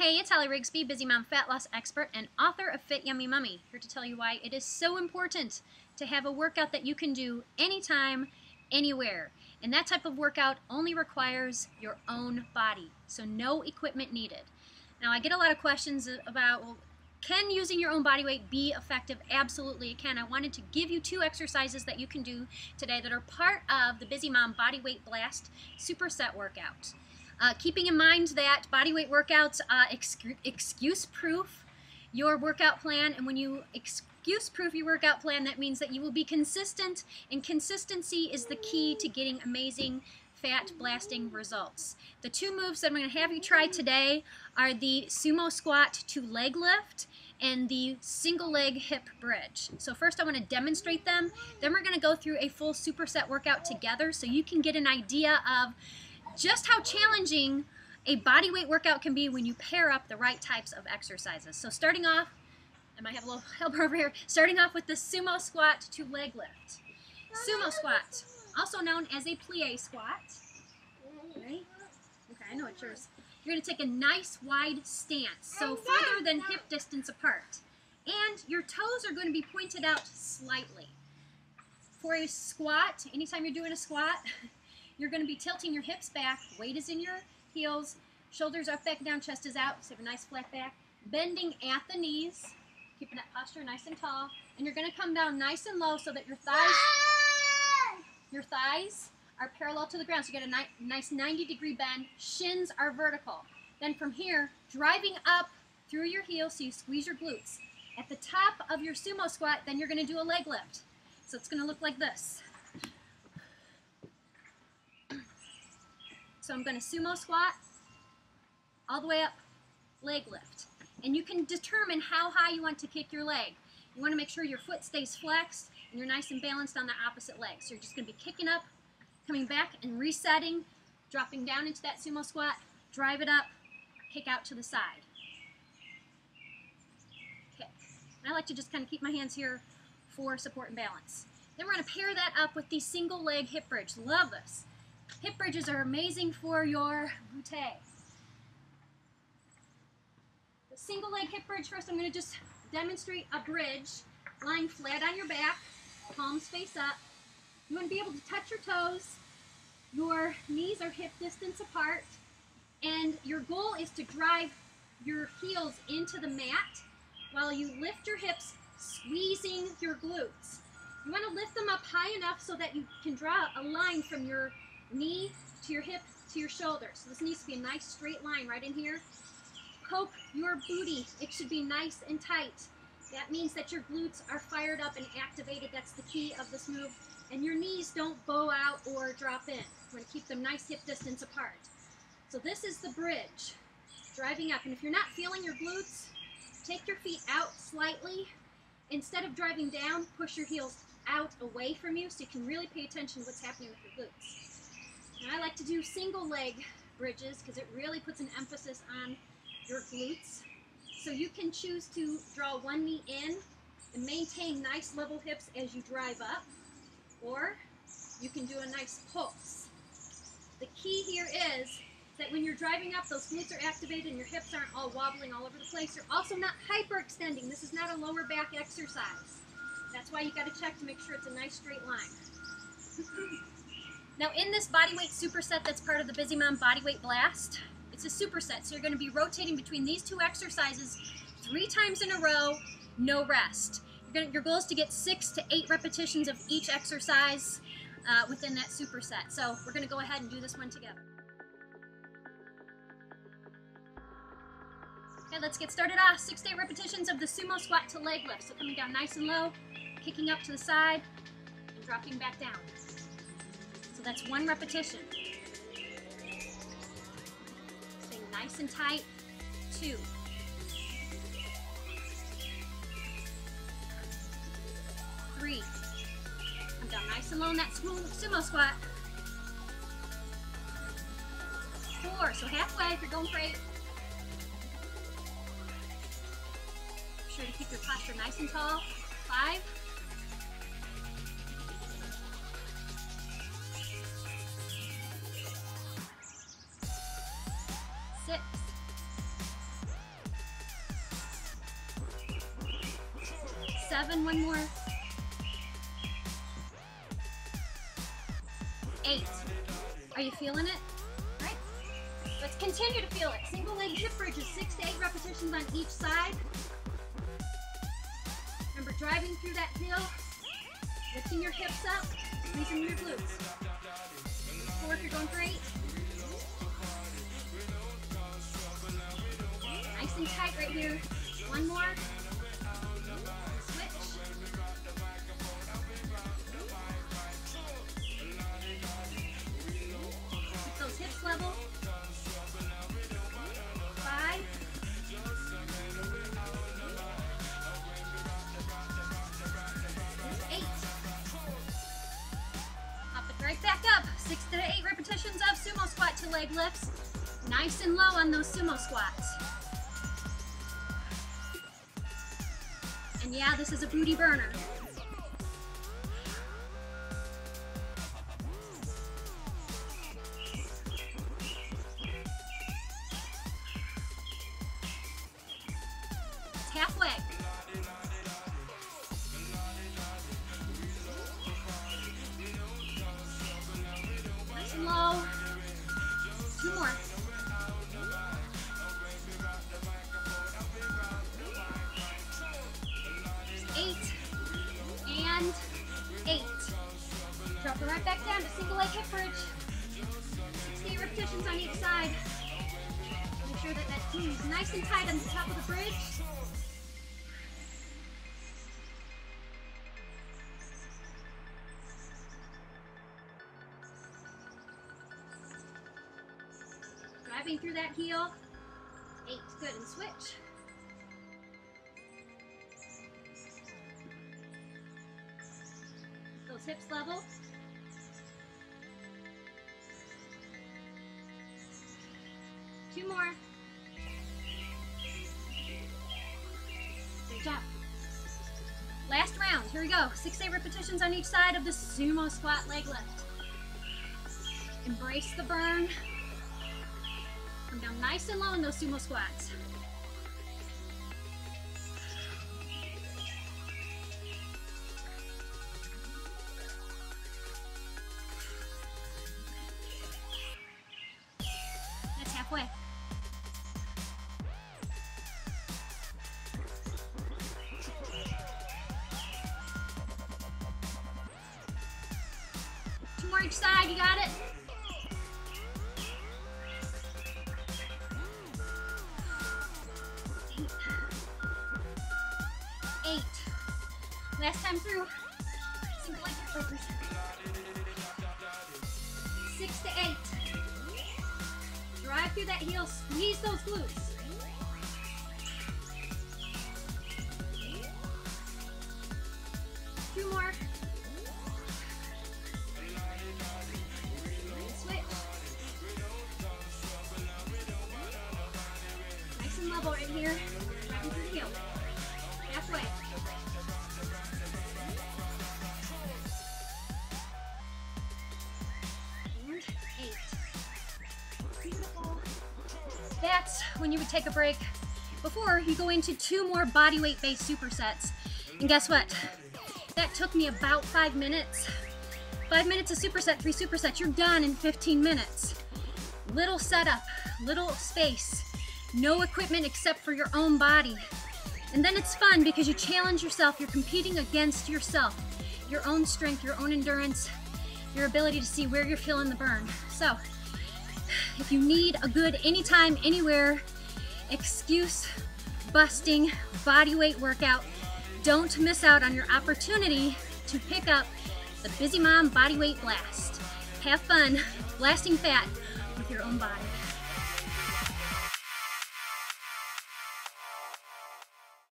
Hey, it's Holly Rigsby, Busy Mom Fat Loss Expert and author of Fit Yummy Mummy, here to tell you why it is so important to have a workout that you can do anytime, anywhere. And that type of workout only requires your own body, so no equipment needed. Now, I get a lot of questions about, well, can using your own body weight be effective? Absolutely it can. I wanted to give you 2 exercises that you can do today that are part of the Busy Mom Body Weight Blast Superset workout. Keeping in mind that body weight workouts excuse-proof your workout plan, and when you excuse-proof your workout plan, that means that you will be consistent, and consistency is the key to getting amazing fat blasting results. The 2 moves that I'm going to have you try today are the sumo squat to leg lift and the single leg hip bridge. So first I want to demonstrate them, then we're going to go through a full superset workout together so you can get an idea of just how challenging a body weight workout can be when you pair up the right types of exercises. So starting off, I might have a little helper over here, starting off with the sumo squat to leg lift. Sumo squat, also known as a plie squat. Okay, I know it's yours. You're going to take a nice wide stance, so further than hip distance apart. And your toes are going to be pointed out slightly. For a squat, anytime you're doing a squat, you're going to be tilting your hips back, weight is in your heels, shoulders up, back, down, chest is out, so you have a nice flat back, bending at the knees, keeping that posture nice and tall, and you're going to come down nice and low so that your thighs are parallel to the ground, so you get a nice 90-degree bend, shins are vertical. Then from here, driving up through your heels so you squeeze your glutes. At the top of your sumo squat, then you're going to do a leg lift. So it's going to look like this. So I'm going to sumo squat, all the way up, leg lift. And you can determine how high you want to kick your leg. You want to make sure your foot stays flexed and you're nice and balanced on the opposite leg. So you're just going to be kicking up, coming back and resetting, dropping down into that sumo squat, drive it up, kick out to the side. Okay. And I like to just kind of keep my hands here for support and balance. Then we're going to pair that up with the single leg hip bridge. Love this. Hip bridges are amazing for your butte. The single leg hip bridge, first I'm going to just demonstrate a bridge lying flat on your back, palms face up. You want to be able to touch your toes. Your knees are hip distance apart. And your goal is to drive your heels into the mat while you lift your hips, squeezing your glutes. You want to lift them up high enough so that you can draw a line from your knee to your hip to your shoulder. So this needs to be a nice straight line right in here. Poke your booty. It should be nice and tight. That means that your glutes are fired up and activated. That's the key of this move. And your knees don't bow out or drop in. You want to keep them nice hip distance apart. So this is the bridge, driving up. And if you're not feeling your glutes, take your feet out slightly. Instead of driving down, push your heels out away from you so you can really pay attention to what's happening with your glutes. And I like to do single leg bridges because it really puts an emphasis on your glutes. So you can choose to draw one knee in and maintain nice level hips as you drive up, or you can do a nice pulse. The key here is that when you're driving up, those glutes are activated and your hips aren't all wobbling all over the place. You're also not hyperextending. This is not a lower back exercise. That's why you got to check to make sure it's a nice straight line. Now in this body weight superset that's part of the Busy Mom Body Weight Blast, it's a superset, so you're going to be rotating between these 2 exercises 3 times in a row, no rest. Your goal is to get 6 to 8 repetitions of each exercise within that superset. So we're going to go ahead and do this one together. Okay, let's get started off. 6 to 8 repetitions of the sumo squat to leg lift. So coming down nice and low, kicking up to the side, and dropping back down. So that's 1 repetition. Staying nice and tight. 2. 3. Come down nice and low in that sumo squat. 4. So halfway if you're going for 8. Be sure to keep your posture nice and tall. 5. 6. 7, one more. 8. Are you feeling it? All right. Let's continue to feel it. Single leg hip bridges, 6 to 8 repetitions on each side. Remember, driving through that heel, lifting your hips up, squeezing your glutes. 4 if you're going for 8. Nice and tight right here. One more. Switch. Keep those hips level. 5. 8. Pop it right back up. 6 to 8 repetitions of sumo squat to leg lifts. Nice and low on those sumo squats. And yeah, this is a booty burner. It's halfway. Nice and low. 2 more. 8 and 8. Drop it right back down to single leg hip bridge. 6 repetitions on each side. Make sure that that knee is nice and tight on the top of the bridge. Driving through that heel. 8, good, and switch. Those hips level. 2 more. Great job. Last round, here we go. 6 to 8 repetitions on each side of the sumo squat leg lift. Embrace the burn. Come down nice and low in those sumo squats. That's halfway. Two more each side, you got it? 8. Last time through. Single leg hip bridges. 6 to 8. Drive through that heel, squeeze those glutes. 2 more. Switch. Nice and level right here. Driving through the heel. Halfway. And 8. Beautiful. That's when you would take a break before you go into 2 more bodyweight based supersets. And guess what? That took me about 5 minutes. 5 minutes of superset, 3 supersets. You're done in 15 minutes. Little setup, little space, no equipment except for your own body. And then it's fun because you challenge yourself. You're competing against yourself, your own strength, your own endurance, your ability to see where you're feeling the burn. So if you need a good anytime, anywhere, excuse busting bodyweight workout, don't miss out on your opportunity to pick up the Busy Mom Bodyweight Blast. Have fun blasting fat with your own body.